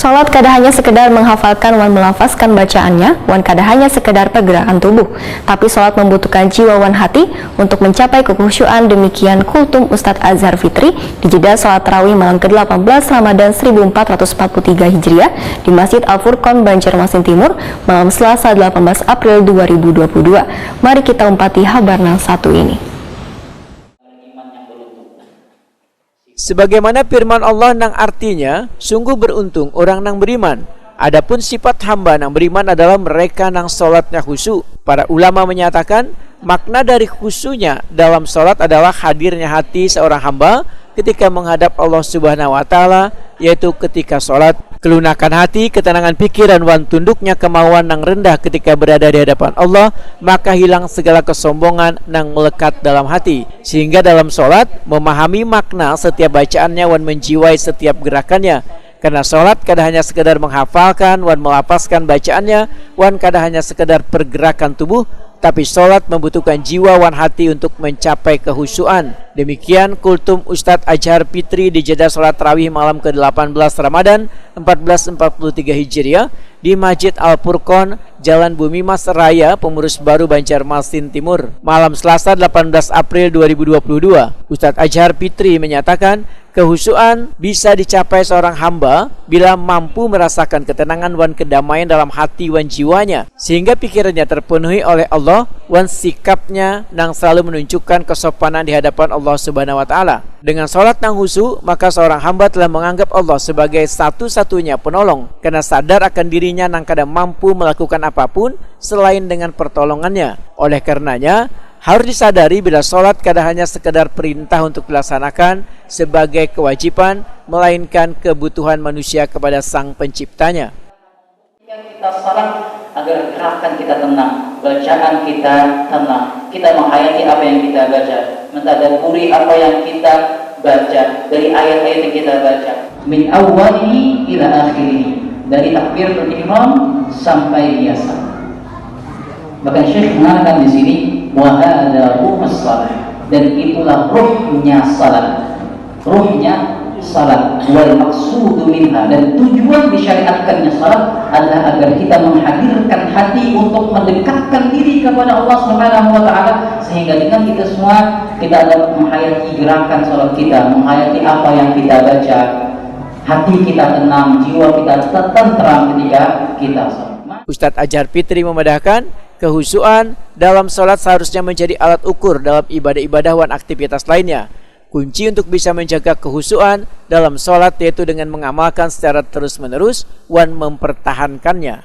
Salat kada hanya sekedar menghafalkan wan melafazkan bacaannya, wan kada hanya sekedar pergerakan tubuh, tapi salat membutuhkan jiwa wan hati untuk mencapai kekhusyuan. Demikian kultum Ustadz Azhar Fitri di jeda salat tarawih malam ke-18 Ramadan 1443 Hijriah di Masjid Al-Furqon, Banjarmasin Timur, malam Selasa 18 April 2022. Mari kita umpati habarna satu ini. Sebagaimana firman Allah nang artinya, sungguh beruntung orang nang beriman. Adapun sifat hamba nang beriman adalah mereka nang sholatnya khusyuk. Para ulama menyatakan, makna dari khusyuknya dalam sholat adalah hadirnya hati seorang hamba ketika menghadap Allah Subhanahu wa Ta'ala, yaitu ketika sholat. Kelunakan hati, ketenangan pikiran, wan tunduknya kemauan nang rendah ketika berada di hadapan Allah, maka hilang segala kesombongan nang melekat dalam hati. Sehingga dalam sholat, memahami makna setiap bacaannya wan menjiwai setiap gerakannya. Karena sholat kada hanya sekedar menghafalkan wan melafazkan bacaannya, wan kada hanya sekedar pergerakan tubuh, tapi sholat membutuhkan jiwa wan hati untuk mencapai kehusyuan. Demikian kultum Ustadz Azhar Fitri di jeda sholat tarawih malam ke-18 Ramadan 1443 Hijriah di Masjid Al-Furqon, Jalan Bumi Mas Raya, Pengurus Baru, Banjarmasin Timur, malam Selasa 18 April 2022. Ustadz Azhar Fitri menyatakan, kehusyuan bisa dicapai seorang hamba bila mampu merasakan ketenangan wan kedamaian dalam hati wan jiwanya, sehingga pikirannya terpenuhi oleh Allah wan sikapnya nang selalu menunjukkan kesopanan di hadapan Allah Subhanahu wa Ta'ala. Dengan sholat nang khusyuk, maka seorang hamba telah menganggap Allah sebagai satu-satunya penolong, karena sadar akan dirinya nang kada mampu melakukan apapun selain dengan pertolongannya. Oleh karenanya, harus disadari bila sholat kada hanya sekedar perintah untuk dilaksanakan sebagai kewajiban, melainkan kebutuhan manusia kepada Sang Penciptanya. Kita sholat agar gerakan kita tenang, bacaan kita tenang, kita menghayati apa yang kita baca, mentadabburi apa yang kita baca, dari ayat-ayat yang kita baca, min awwalihi ila akhirih, dari takbiratul ihram sampai biasa. Bahkan Syekh mengatakan di sini, wa hadza ruhus shalah, dan itulah ruhnya salat. Ruhnya salat, wal maqsudu minha, dan tujuan disyariatkannya salat adalah agar kita menghadirkan hati untuk mendekatkan diri kepada Allah Subhanahu wa Ta'ala, sehingga dengan kita semua kita dapat menghayati gerakan salat kita, menghayati apa yang kita baca, hati kita tenang, jiwa kita tenteram ketika kita salat. Ustadz Azhar Fitri memedahkan, kehusyuan dalam sholat seharusnya menjadi alat ukur dalam ibadah-ibadah wan aktivitas lainnya. Kunci untuk bisa menjaga kehusyuan dalam sholat yaitu dengan mengamalkan secara terus-menerus wan mempertahankannya.